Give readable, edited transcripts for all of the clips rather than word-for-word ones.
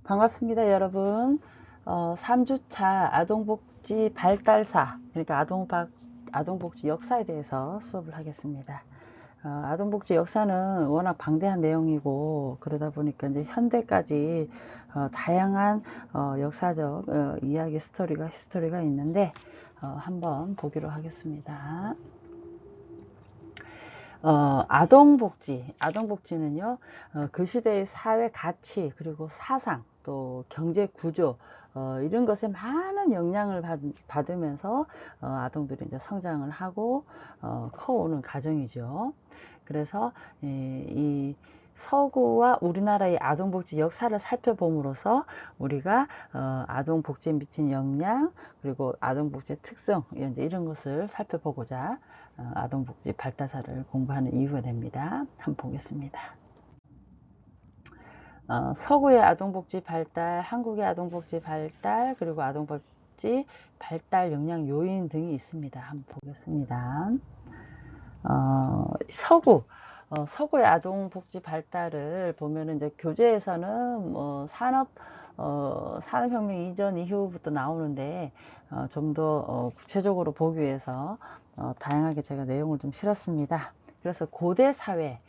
반갑습니다, 여러분. 3주차 아동복지 발달사, 그러니까 아동복지 역사에 대해서 수업을 하겠습니다. 아동복지 역사는 워낙 방대한 내용이고, 그러다 보니까 이제 현대까지 다양한 역사적 이야기 히스토리가 있는데, 한번 보기로 하겠습니다. 아동복지는요, 그 시대의 사회 가치, 그리고 사상, 또 경제 구조, 이런 것에 많은 영향을 받으면서, 아동들이 이제 성장을 하고, 커오는 과정이죠. 그래서, 이 서구와 우리나라의 아동복지 역사를 살펴봄으로써 우리가 아동복지에 미친 영향, 그리고 아동복지의 특성, 이제 이런 것을 살펴보고자 아동복지 발달사를 공부하는 이유가 됩니다. 한번 보겠습니다. 서구의 아동복지 발달, 한국의 아동복지 발달, 그리고 아동복지 발달 영향 요인 등이 있습니다. 한번 보겠습니다. 서구의 아동복지 발달을 보면은 이제 교재에서는 뭐 산업혁명 이전 이후부터 나오는데 좀 더 구체적으로 보기 위해서 다양하게 제가 내용을 좀 실었습니다. 그래서 고대 사회,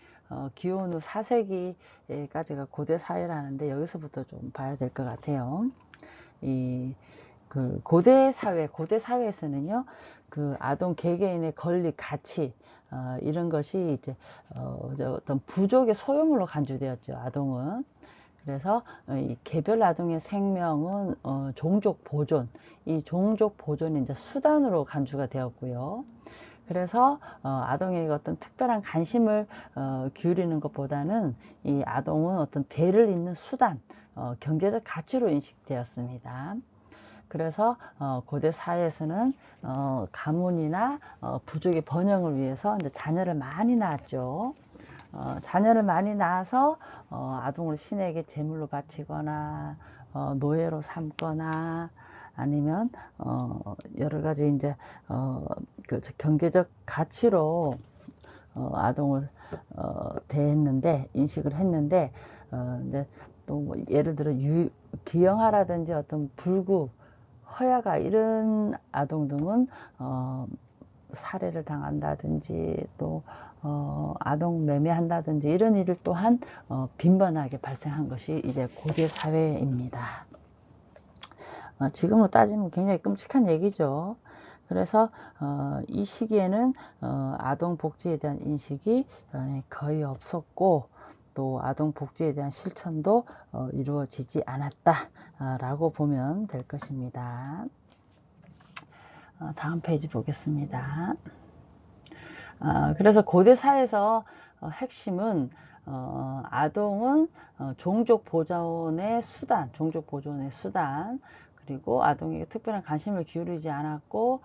기원 후 4세기까지가 고대 사회라는데 여기서부터 좀 봐야 될 것 같아요. 그 고대 사회에서는요, 그 아동 개개인의 권리, 가치, 이런 것이 이제 어떤 부족의 소유물로 간주되었죠, 아동은. 그래서 이 개별 아동의 생명은 종족 보존, 이 종족 보존이 이제 수단으로 간주가 되었고요. 그래서 아동에게 어떤 특별한 관심을 기울이는 것보다는 이 아동은 어떤 대를 잇는 수단, 경제적 가치로 인식되었습니다. 그래서 고대 사회에서는 가문이나 부족의 번영을 위해서 이제 자녀를 많이 낳았죠. 자녀를 많이 낳아서 아동을 신에게 제물로 바치거나 노예로 삼거나 아니면 여러 가지 이제 그 경제적 가치로 아동을 인식을 했는데 이제 또뭐 예를 들어 기형아라든지 어떤 불구, 허야가 이런 아동 등은 살해를 당한다든지 또 아동 매매한다든지 이런 일을 또한 빈번하게 발생한 것이 이제 고대 사회입니다. 지금으로 따지면 굉장히 끔찍한 얘기죠. 그래서 이 시기에는 아동 복지에 대한 인식이 거의 없었고 또 아동 복지에 대한 실천도 이루어지지 않았다라고 보면 될 것입니다. 다음 페이지 보겠습니다. 그래서 고대 사회에서 핵심은 아동은 종족 보존의 수단, 그리고 아동에게 특별한 관심을 기울이지 않았고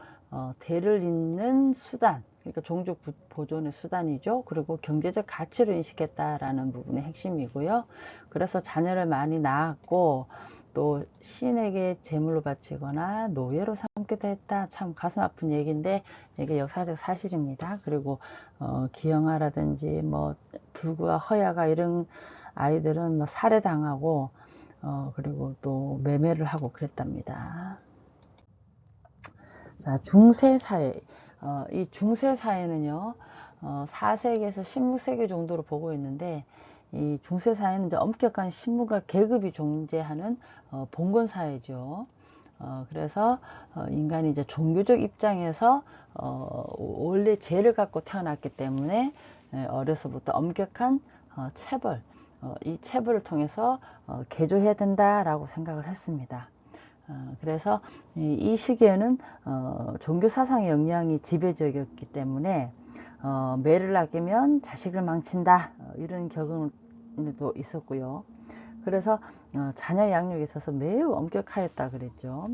대를 잇는 수단, 그러니까 종족 보존의 수단이죠. 그리고 경제적 가치로 인식했다라는 부분의 핵심이고요. 그래서 자녀를 많이 낳았고 또 시인에게 제물로 바치거나 노예로 삼기도 했다. 참 가슴 아픈 얘기인데 이게 역사적 사실입니다. 그리고 기형아라든지 뭐 불구와 허야가 이런 아이들은 뭐 살해당하고 그리고 또 매매를 하고 그랬답니다. 자, 중세사회. 이 중세사회는요, 4세기에서 16세기 정도로 보고 있는데, 이 중세사회는 이제 엄격한 신분과 계급이 존재하는 봉건사회죠. 그래서 인간이 이제 종교적 입장에서 원래 죄를 갖고 태어났기 때문에 어려서부터 엄격한 체벌, 이 체벌을 통해서 개조해야 된다라고 생각을 했습니다. 그래서 이 시기에는 종교 사상의 영향이 지배적이었기 때문에 매를 아끼면 자식을 망친다, 이런 격언도 있었고요. 그래서 자녀 양육에 있어서 매우 엄격하였다 그랬죠.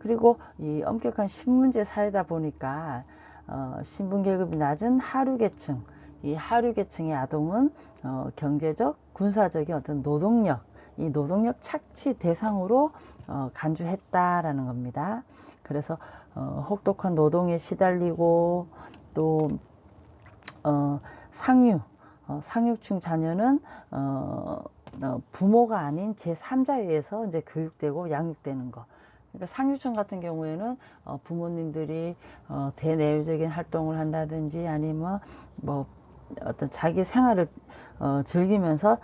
그리고 이 엄격한 신분제 사회다 보니까 신분 계급이 낮은 하류계층, 이 하류계층의 아동은 경제적, 군사적인 어떤 이 노동력 착취 대상으로 간주했다라는 겁니다. 그래서 혹독한 노동에 시달리고 또 상류층 자녀는 부모가 아닌 제3자에 의해서 이제 교육되고 양육되는 거. 그러니까 상류층 같은 경우에는 부모님들이 대내외적인 활동을 한다든지 아니면 뭐 어떤 자기 생활을 즐기면서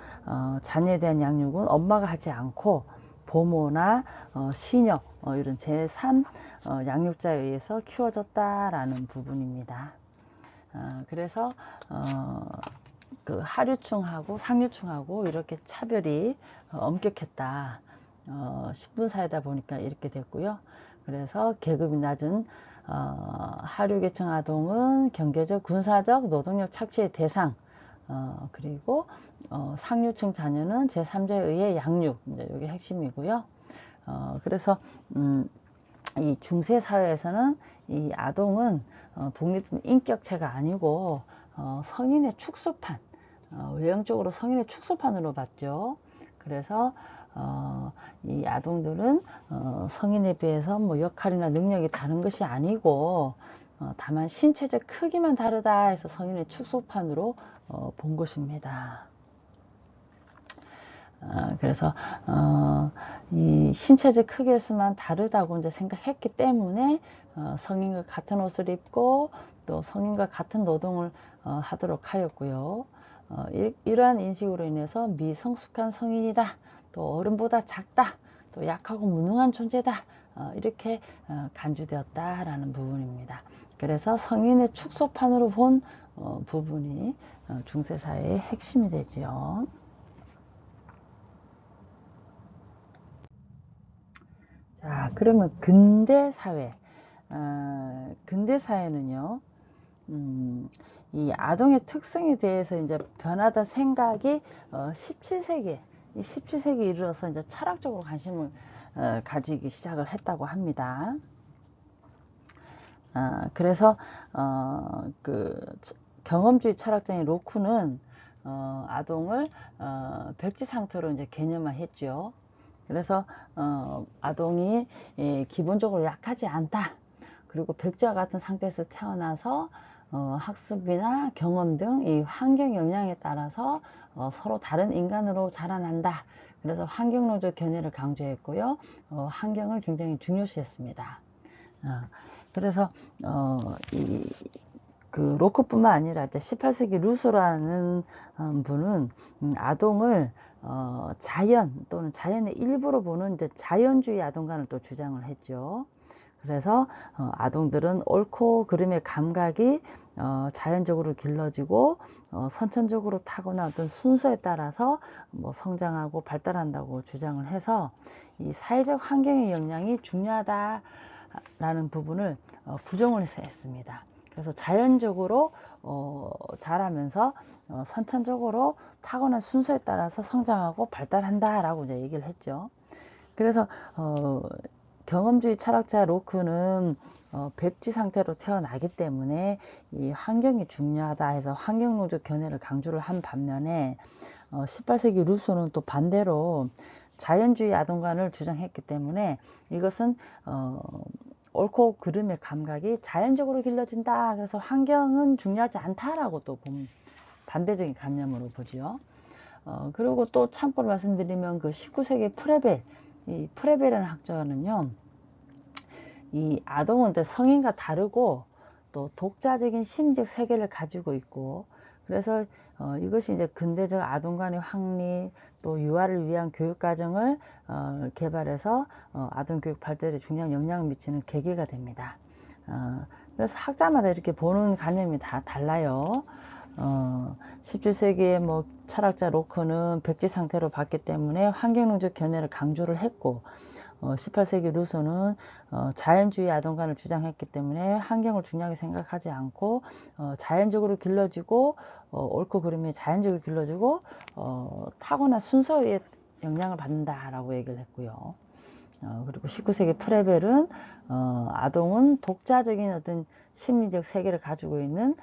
자녀에 대한 양육은 엄마가 하지 않고 보모나 시녀 이런 제3 양육자에 의해서 키워졌다라는 부분입니다. 그래서 그 하류층하고 상류층하고 이렇게 차별이 엄격했다. 신분 사회다 보니까 이렇게 됐고요. 그래서 계급이 낮은 하류계층 아동은 경제적, 군사적, 노동력 착취의 대상, 그리고 상류층 자녀는 제3자에 의해 양육, 이제 이게 핵심이고요. 그래서 이 중세 사회에서는 이 아동은 독립된 인격체가 아니고 성인의 축소판, 외형적으로 성인의 축소판으로 봤죠. 그래서 이 아동들은 성인에 비해서 뭐 역할이나 능력이 다른 것이 아니고 다만 신체적 크기만 다르다 해서 성인의 축소판으로 본 것입니다. 그래서 이 신체적 크기에서만 다르다고 이제 생각했기 때문에 성인과 같은 옷을 입고 또 성인과 같은 노동을 하도록 하였고요. 이러한 인식으로 인해서 미성숙한 성인이다, 또 어른보다 작다, 또 약하고 무능한 존재다, 이렇게 간주되었다라는 부분입니다. 그래서 성인의 축소판으로 본 부분이 중세사회의 핵심이 되죠. 자, 그러면 근대 사회. 근대 사회는요, 이 아동의 특성에 대해서 이제 변하던 생각이 17세기, 이 17세기 이르러서 이제 철학적으로 관심을 가지기 시작을 했다고 합니다. 그래서 그 경험주의 철학자인 로쿠는 아동을 백지 상태로 이제 개념화했죠. 그래서 아동이 기본적으로 약하지 않다. 그리고 백지와 같은 상태에서 태어나서 학습이나 경험 등 이 환경 영향에 따라서 서로 다른 인간으로 자라난다. 그래서 환경론적 견해를 강조했고요. 환경을 굉장히 중요시했습니다. 그래서 그 로크뿐만 아니라 이제 18세기 루소라는 분은 아동을 자연 또는 자연의 일부로 보는 이제 자연주의 아동관을 또 주장을 했죠. 그래서 아동들은 옳고 그름의 감각이 자연적으로 길러지고 선천적으로 타고난 어떤 순서에 따라서 뭐 성장하고 발달한다고 주장을 해서 이 사회적 환경의 영향이 중요하다라는 부분을 부정을 했습니다. 그래서 자연적으로 자라면서 선천적으로 타고난 순서에 따라서 성장하고 발달한다라고 이제 얘기를 했죠. 그래서 경험주의 철학자 로크는 백지 상태로 태어나기 때문에 이 환경이 중요하다 해서 환경론적 견해를 강조를 한 반면에 18세기 루소는 또 반대로 자연주의 아동관을 주장했기 때문에 이것은 옳고 그름의 감각이 자연적으로 길러진다. 그래서 환경은 중요하지 않다라고 또 반대적인 관념으로 보죠. 그리고 또 참고로 말씀드리면 그 19세기 프레벨, 이 프레벨이라는 학자는요, 이 아동은 성인과 다르고 또 독자적인 심리적 세계를 가지고 있고, 그래서 이것이 이제 근대적 아동관의 확립 또 유아를 위한 교육 과정을 개발해서 아동 교육 발달에 중요한 영향을 미치는 계기가 됩니다. 그래서 학자마다 이렇게 보는 관념이 다 달라요. 17세기에 뭐 철학자 로커는 백지 상태로 봤기 때문에 환경론적 견해를 강조를 했고 18세기 루소는 자연주의 아동관을 주장했기 때문에 환경을 중요하게 생각하지 않고 자연적으로 길러지고 옳고 그름이 자연적으로 길러지고 타고난 순서에 영향을 받는다라고 얘기를 했고요. 그리고 19세기 프레벨은 아동은 독자적인 어떤 심리적 세계를 가지고 있는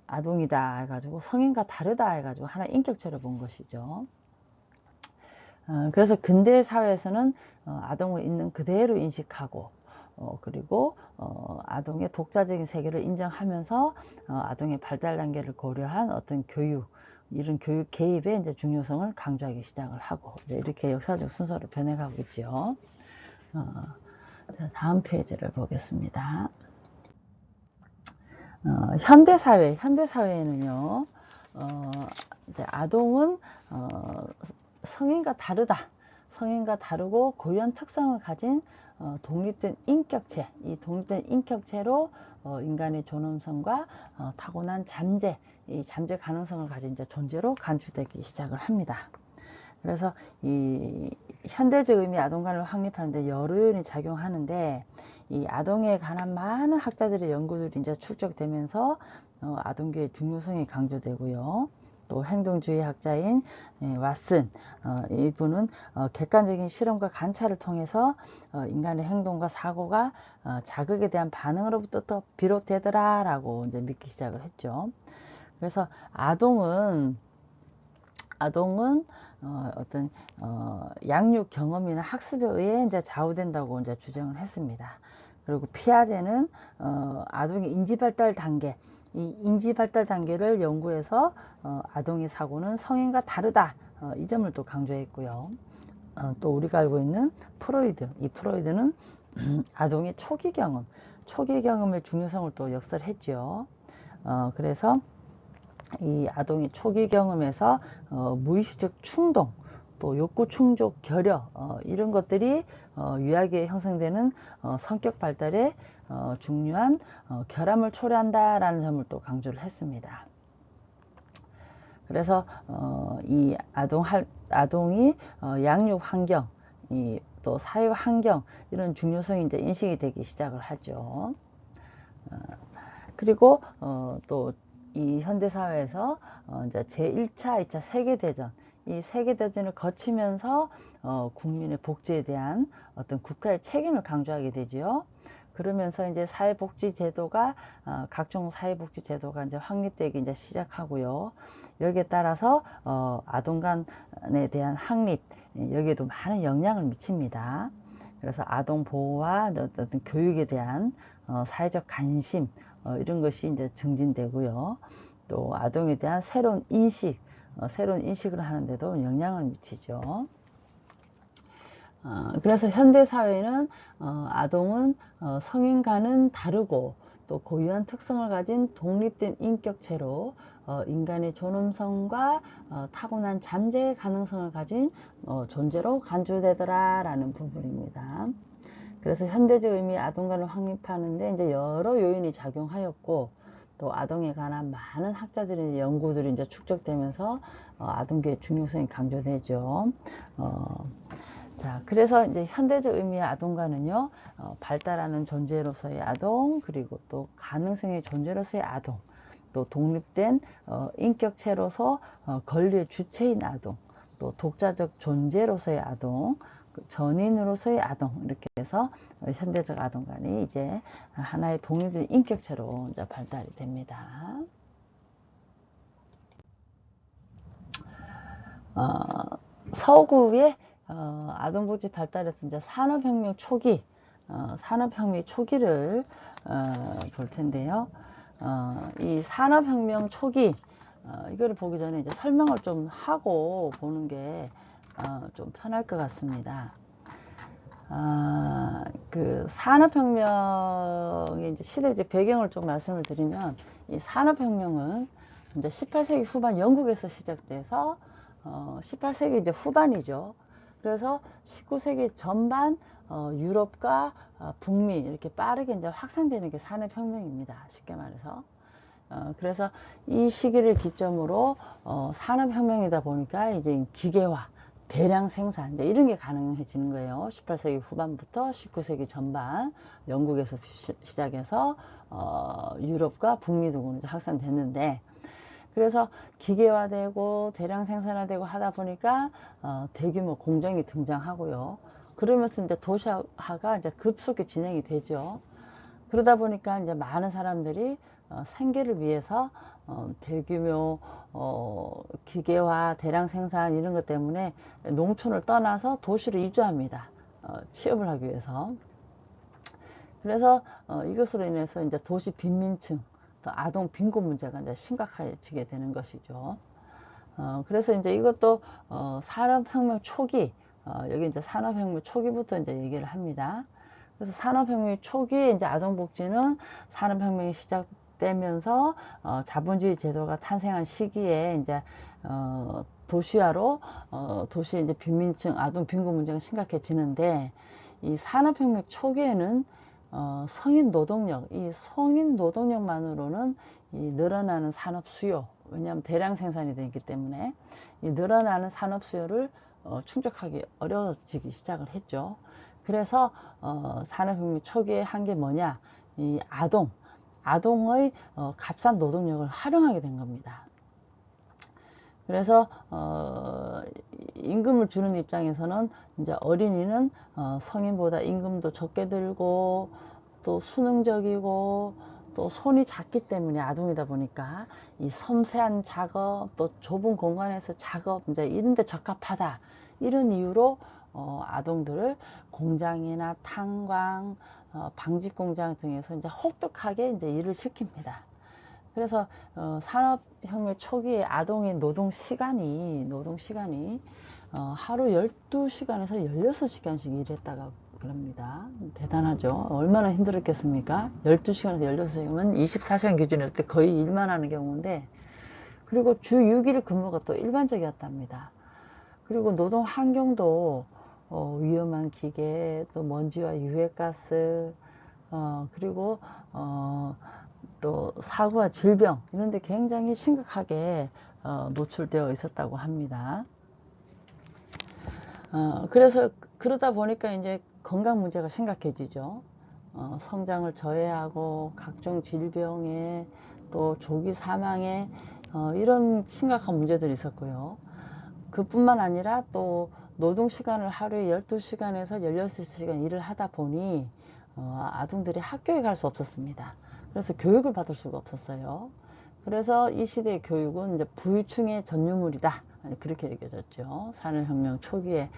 아동이다 해가지고 성인과 다르다 해가지고 하나의 인격체를 본 것이죠. 그래서 근대 사회에서는 아동을 있는 그대로 인식하고 그리고 아동의 독자적인 세계를 인정하면서 아동의 발달 단계를 고려한 어떤 교육 이런 교육 개입의 이제 중요성을 강조하기 시작을 하고, 이렇게 역사적 순서로 변해가고 있죠. 자, 다음 페이지를 보겠습니다. 현대사회에는요, 이제 아동은 성인과 다르다. 성인과 다르고 고유한 특성을 가진 독립된 인격체, 이 독립된 인격체로 인간의 존엄성과 타고난 잠재, 이 잠재 가능성을 가진 이제 존재로 간주되기 시작을 합니다. 그래서 이 현대적 의미 아동관을 확립하는데 여러 요인이 작용하는데, 이 아동에 관한 많은 학자들의 연구들이 이제 축적되면서 아동교의 중요성이 강조되고요. 또 행동주의 학자인 왓슨, 이분은 객관적인 실험과 관찰을 통해서 인간의 행동과 사고가 자극에 대한 반응으로부터 비롯되더라라고 이제 믿기 시작을 했죠. 그래서 아동은 어떤 양육 경험이나 학습에 의해 이제 좌우된다고 이제 주장을 했습니다. 그리고 피아제는 아동의 인지 발달 단계, 이 인지 발달 단계를 연구해서 아동의 사고는 성인과 다르다, 이 점을 또 강조했고요. 또 우리가 알고 있는 프로이드, 이 프로이드는 아동의 초기 경험의 중요성을 또 역설했죠. 그래서 이 아동의 초기 경험에서 무의식적 충동, 또 욕구 충족, 결여, 이런 것들이 유아기에 형성되는 성격 발달에 중요한 결함을 초래한다라는 점을 또 강조를 했습니다. 그래서 이 아동이 양육 환경, 또 사회 환경, 이런 중요성이 이제 인식이 되기 시작을 하죠. 그리고 또 이 현대사회에서 이제 제1차, 2차 세계대전, 이 세계대전을 거치면서 국민의 복지에 대한 어떤 국가의 책임을 강조하게 되지요. 그러면서 이제 사회복지제도가 각종 사회복지제도가 이제 확립되기 이제 시작하고요. 여기에 따라서 아동간에 대한 확립, 여기에도 많은 영향을 미칩니다. 그래서 아동 보호와 어떤 교육에 대한 사회적 관심, 이런 것이 이제 증진되고요. 또 아동에 대한 새로운 인식을 하는데도 영향을 미치죠. 그래서 현대사회는 아동은 성인과는 다르고 또 고유한 특성을 가진 독립된 인격체로 인간의 존엄성과 타고난 잠재 가능성을 가진 존재로 간주되더라라는 부분입니다. 그래서 현대적 의미의 아동관을 확립하는데 이제 여러 요인이 작용하였고, 또 아동에 관한 많은 학자들의 연구들이 이제 축적되면서 아동교의 중요성이 강조되죠. 자, 그래서 이제 현대적 의미의 아동관은요, 발달하는 존재로서의 아동, 그리고 또 가능성의 존재로서의 아동, 또 독립된 인격체로서 권리의 주체인 아동, 또 독자적 존재로서의 아동, 전인으로서의 아동, 이렇게 해서 현대적 아동관이 이제 하나의 독립된 인격체로 이제 발달이 됩니다. 서구의 아동복지 발달에서 이제 산업혁명 초기를 볼 텐데요. 이 산업혁명 초기, 이거를 보기 전에 이제 설명을 좀 하고 보는 게 좀 편할 것 같습니다. 그 산업혁명의 이제 시대 이제 배경을 좀 말씀을 드리면, 이 산업혁명은 이제 18세기 후반 영국에서 시작돼서 18세기 이제 후반이죠. 그래서 19세기 전반 유럽과 북미 이렇게 빠르게 이제 확산되는 게 산업혁명입니다. 쉽게 말해서. 그래서 이 시기를 기점으로 산업혁명이다 보니까 이제 기계화, 대량 생산, 이제 이런 게 가능해지는 거예요. 18세기 후반부터 19세기 전반 영국에서 시작해서 유럽과 북미 등으로 확산됐는데, 그래서 기계화되고 대량 생산화되고 하다 보니까 대규모 공장이 등장하고요. 그러면서 이제 도시화가 이제 급속히 진행이 되죠. 그러다 보니까 이제 많은 사람들이 생계를 위해서 대규모 기계화, 대량 생산 이런 것 때문에 농촌을 떠나서 도시로 이주합니다. 취업을 하기 위해서. 그래서 이것으로 인해서 이제 도시 빈민층, 또 아동 빈곤 문제가 이제 심각해지게 되는 것이죠. 그래서 이제 이것도 산업혁명 초기, 여기 이제 산업혁명 초기부터 이제 얘기를 합니다. 그래서 산업혁명 초기에 이제 아동복지는 산업혁명이 시작되면서 자본주의 제도가 탄생한 시기에 이제 도시화로 도시의 이제 빈민층, 아동 빈곤 문제가 심각해지는데, 이 산업혁명 초기에는 성인 노동력, 이 성인 노동력만으로는 이 늘어나는 산업 수요, 왜냐하면 대량 생산이 되기 때문에 이 늘어나는 산업 수요를 충족하기 어려워지기 시작을 했죠. 그래서 산업혁명 초기에 한 게 뭐냐, 이 아동의 값싼 노동력을 활용하게 된 겁니다. 그래서 임금을 주는 입장에서는 이제 어린이는 성인보다 임금도 적게 들고 또 수능적이고 또 손이 작기 때문에, 아동이다 보니까 이 섬세한 작업, 또 좁은 공간에서 작업, 이제 이런 데 적합하다, 이런 이유로 아동들을 공장이나 탄광, 방직 공장 등에서 이제 혹독하게 이제 일을 시킵니다. 그래서 산업혁명 초기에 아동의 노동 시간이 하루 12시간에서 16시간씩 일했다가 그럽니다. 대단하죠. 얼마나 힘들었겠습니까? 12시간에서 16시간이면 24시간 기준일 때 거의 일만 하는 경우인데, 그리고 주 6일 근무가 또 일반적이었답니다. 그리고 노동 환경도 위험한 기계, 또 먼지와 유해가스, 그리고 또 사고와 질병, 이런 데 굉장히 심각하게 노출되어 있었다고 합니다. 그래서 그러다 보니까 이제 건강 문제가 심각해지죠. 성장을 저해하고 각종 질병에, 또 조기 사망에, 이런 심각한 문제들이 있었고요. 그뿐만 아니라 또 노동 시간을 하루에 12시간에서 16시간 일을 하다 보니 아동들이 학교에 갈 수 없었습니다. 그래서 교육을 받을 수가 없었어요. 그래서 이 시대의 교육은 이제 부유층의 전유물이다, 그렇게 여겨졌죠. 산업혁명 초기에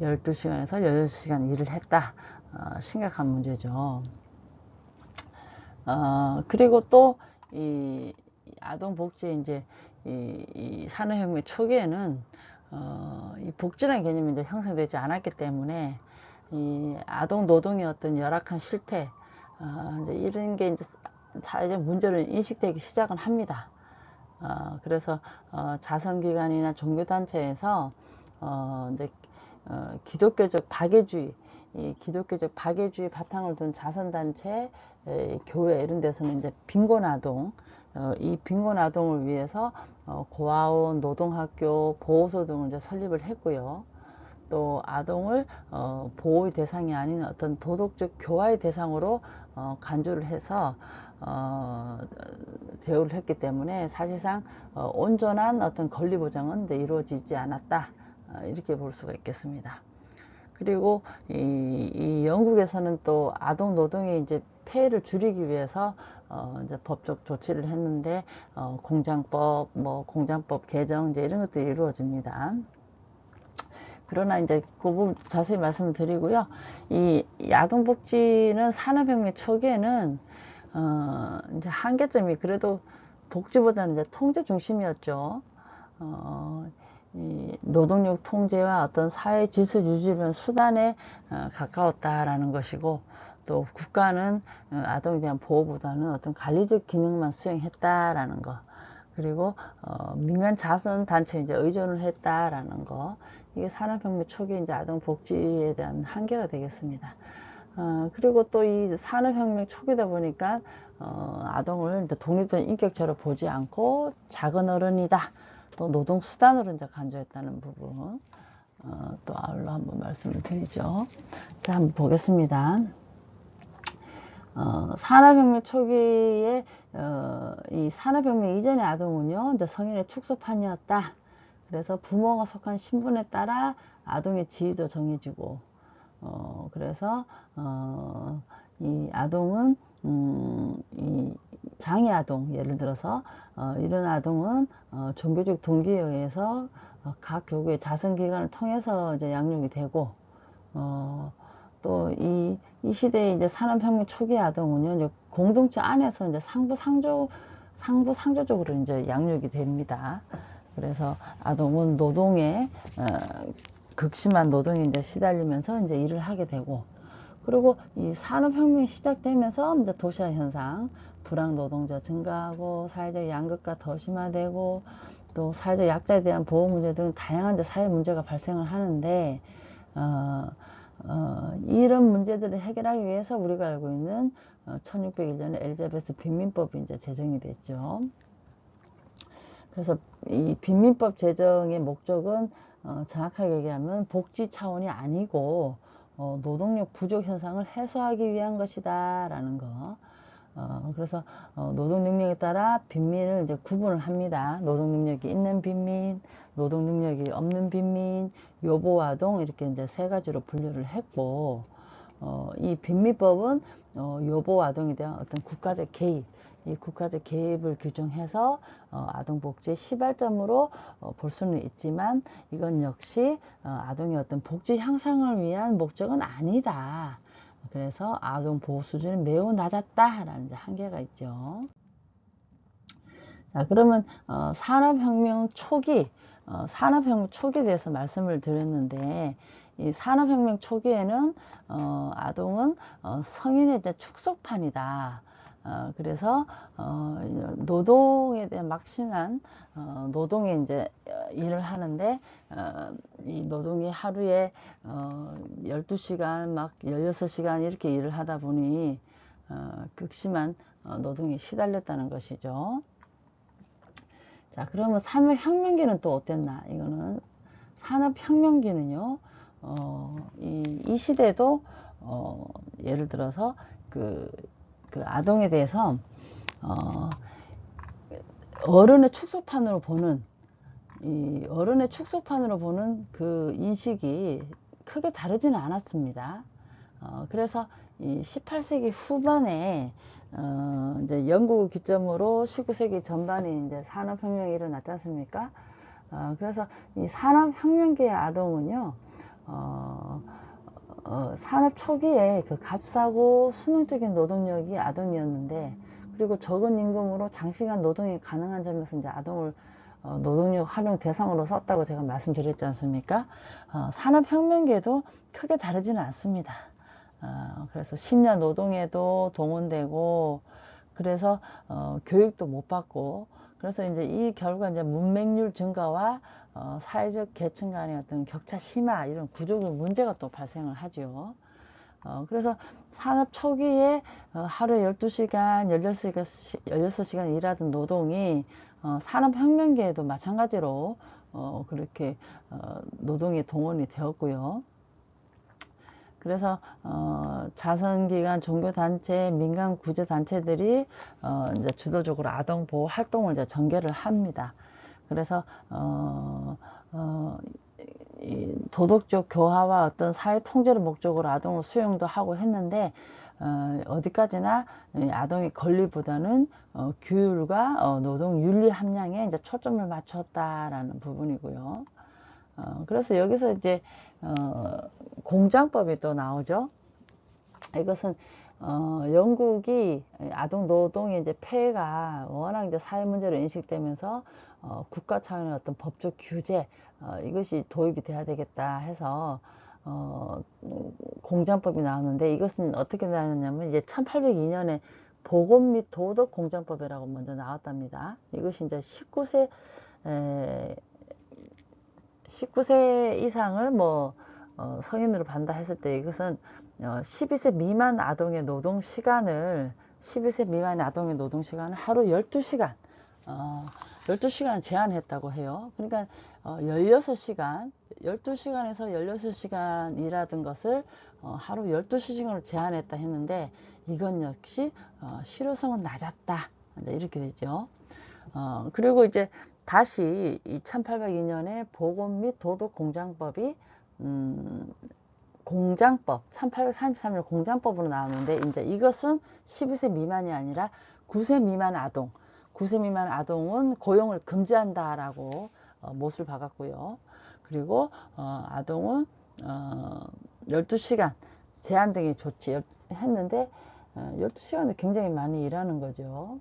12시간에서 16시간 일을 했다. 심각한 문제죠. 그리고 또 이 아동 복지에 이제 이 산업혁명 초기에는 이 복지라는 개념이 이제 형성되지 않았기 때문에 이 아동 노동의 어떤 열악한 실태, 이제 이런 게 이제 사회적 문제로 인식되기 시작은 합니다. 그래서 자선기관이나 종교단체에서 이제 기독교적 박애주의, 이 기독교적 박애주의 바탕을 둔 자선단체, 교회, 이런 데서는 이제 빈곤아동, 이 빈곤아동을 위해서 고아원, 노동학교, 보호소 등을 이제 설립을 했고요. 또 아동을 보호의 대상이 아닌 어떤 도덕적 교화의 대상으로 간주를 해서 대우를 했기 때문에 사실상 온전한 어떤 권리 보장은 이제 이루어지지 않았다, 이렇게 볼 수가 있겠습니다. 그리고 이 영국에서는 또 아동 노동의 이제 폐해를 줄이기 위해서 이제 법적 조치를 했는데, 공장법, 공장법 개정, 이제 이런 것들이 이루어집니다. 그러나 이제 그 부분 자세히 말씀을 드리고요. 이 아동복지는 산업혁명 초기에는 이제 한계점이, 그래도 복지보다는 이제 통제 중심이었죠. 이 노동력 통제와 어떤 사회 질서 유지를 위한 수단에 가까웠다라는 것이고, 또 국가는 아동에 대한 보호보다는 어떤 관리적 기능만 수행했다라는 거, 그리고 민간 자선 단체에 이제 의존을 했다라는 거, 이게 산업혁명 초기 이제 아동 복지에 대한 한계가 되겠습니다. 그리고 또 이 산업혁명 초기다 보니까 아동을 이제 독립된 인격체로 보지 않고 작은 어른이다, 또 노동수단으로 이제 간주했다는 부분, 또 아울러 한번 말씀을 드리죠. 자, 한번 보겠습니다. 산업혁명 초기에 이 산업혁명 이전의 아동은요, 이제 성인의 축소판이었다. 그래서 부모가 속한 신분에 따라 아동의 지위도 정해지고, 그래서 이 아동은 이 장애 아동, 예를 들어서 이런 아동은 종교적 동기에 의해서 각 교구의 자선기관을 통해서 이제 양육이 되고, 또 이 시대의 이제 산업혁명 초기 아동은요, 이제 공동체 안에서 이제 상부상조적으로 이제 양육이 됩니다. 그래서 아동은 노동에 극심한 노동에 이제 시달리면서 이제 일을 하게 되고, 그리고 이 산업혁명이 시작되면서 이제 도시화 현상, 불황 노동자 증가하고 사회적 양극화 더 심화되고 또 사회적 약자에 대한 보호 문제 등 다양한 이제 사회 문제가 발생을 하는데, 이런 문제들을 해결하기 위해서 우리가 알고 있는 1601년에 엘리자베스 빈민법이 이제 제정이 됐죠. 그래서 이 빈민법 제정의 목적은 정확하게 얘기하면 복지 차원이 아니고 노동력 부족 현상을 해소하기 위한 것이다 라는 거. 그래서 노동 능력에 따라 빈민을 이제 구분을 합니다. 노동 능력이 있는 빈민, 노동 능력이 없는 빈민, 요보 아동, 이렇게 이제 세 가지로 분류를 했고, 이 빈민법은 요보 아동에 대한 어떤 국가적 개입, 이 국가적 개입을 규정해서 아동복지의 시발점으로 볼 수는 있지만, 이건 역시 아동의 어떤 복지 향상을 위한 목적은 아니다. 그래서 아동 보호 수준이 매우 낮았다라는 이제 한계가 있죠. 자, 그러면 산업혁명 초기, 산업혁명 초기에 대해서 말씀을 드렸는데, 이 산업혁명 초기에는 아동은 성인의 이제 축소판이다. 그래서 노동에 대한 막심한 노동에 이제 일을 하는데, 이 노동이 하루에 12시간 막 16시간 이렇게 일을 하다 보니 극심한 노동에 시달렸다는 것이죠. 자, 그러면 산업혁명기는 또 어땠나? 이거는 산업혁명기는요, 이 시대도 예를 들어서 그 아동에 대해서 어른의 축소판으로 보는, 이 어른의 축소판으로 보는 그 인식이 크게 다르지는 않았습니다. 그래서 이 18세기 후반에 이제 영국을 기점으로 19세기 전반에 이제 산업혁명이 일어났지 않습니까? 그래서 이 산업혁명기의 아동은요, 산업 초기에 그 값싸고 수능적인 노동력이 아동이었는데, 그리고 적은 임금으로 장시간 노동이 가능한 점에서 이제 아동을 노동력 활용 대상으로 썼다고 제가 말씀드렸지 않습니까? 산업혁명기에도 크게 다르지는 않습니다. 그래서 심야 노동에도 동원되고, 그래서 교육도 못 받고, 그래서 이제 이 결과 이제 문맹률 증가와 사회적 계층 간의 어떤 격차 심화, 이런 구조적 문제가 또 발생을 하죠. 그래서 산업 초기에 하루에 12시간, 16시간 일하던 노동이 산업혁명기에도 마찬가지로 그렇게 노동이 동원이 되었고요. 그래서 자선기관, 종교단체, 민간 구제단체들이 이제 주도적으로 아동보호 활동을 이제 전개를 합니다. 그래서 이 도덕적 교화와 어떤 사회 통제를 목적으로 아동을 수용도 하고 했는데, 어디까지나 아동의 권리보다는 규율과 노동 윤리 함량에 이제 초점을 맞췄다라는 부분이고요. 그래서 여기서 이제 공장법이 또 나오죠. 이것은 영국이 아동 노동의 이제 폐해가 워낙 이제 사회 문제로 인식되면서 국가 차원의 어떤 법적 규제, 이것이 도입이 돼야 되겠다 해서 공장법이 나오는데, 이것은 어떻게 나왔냐면 이제 1802년에 보건 및 도덕 공장법이라고 먼저 나왔답니다. 이것이 이제 19세 이상을 뭐 성인으로 반다 했을 때, 이것은 12세 미만 아동의 노동 시간을 12세 미만의 아동의 노동 시간을 하루 12시간 12시간 제한했다고 해요. 그러니까 16시간 12시간에서 16시간 일하던 것을 하루 12시간으로 제한했다 했는데, 이건 역시 실효성은 낮았다, 이렇게 되죠. 그리고 이제 다시 1802년에 보건 및 도덕 공장법이 공장법 1833년 공장법으로 나오는데, 이제 이것은 12세 미만이 아니라 9세 미만 아동, 9세 미만 아동은 고용을 금지한다라고 못을 박았고요. 그리고 아동은 12시간 제한 등의 조치 했는데, 12시간도 굉장히 많이 일하는 거죠.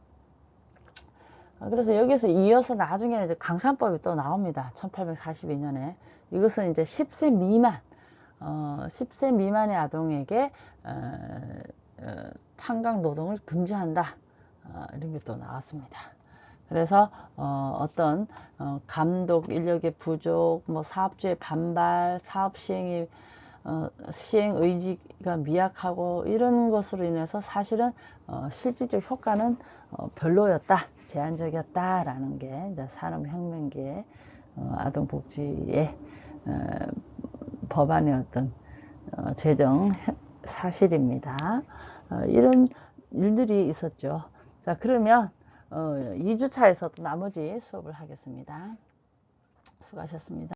그래서 여기서 이어서 나중에는 이제 강산법이 또 나옵니다. 1842년에. 이것은 이제 10세 미만, 10세 미만의 아동에게 탄광 노동을 금지한다. 이런 게 또 나왔습니다. 그래서 어떤 감독 인력의 부족, 뭐 사업주의 반발, 사업 시행이 시행 의지가 미약하고 이런 것으로 인해서 사실은 실질적 효과는 별로였다, 제한적이었다라는 게 이제 산업혁명기의 아동복지의 법안의 어떤 제정 사실입니다. 이런 일들이 있었죠. 자, 그러면 2주차에서 또 나머지 수업을 하겠습니다. 수고하셨습니다.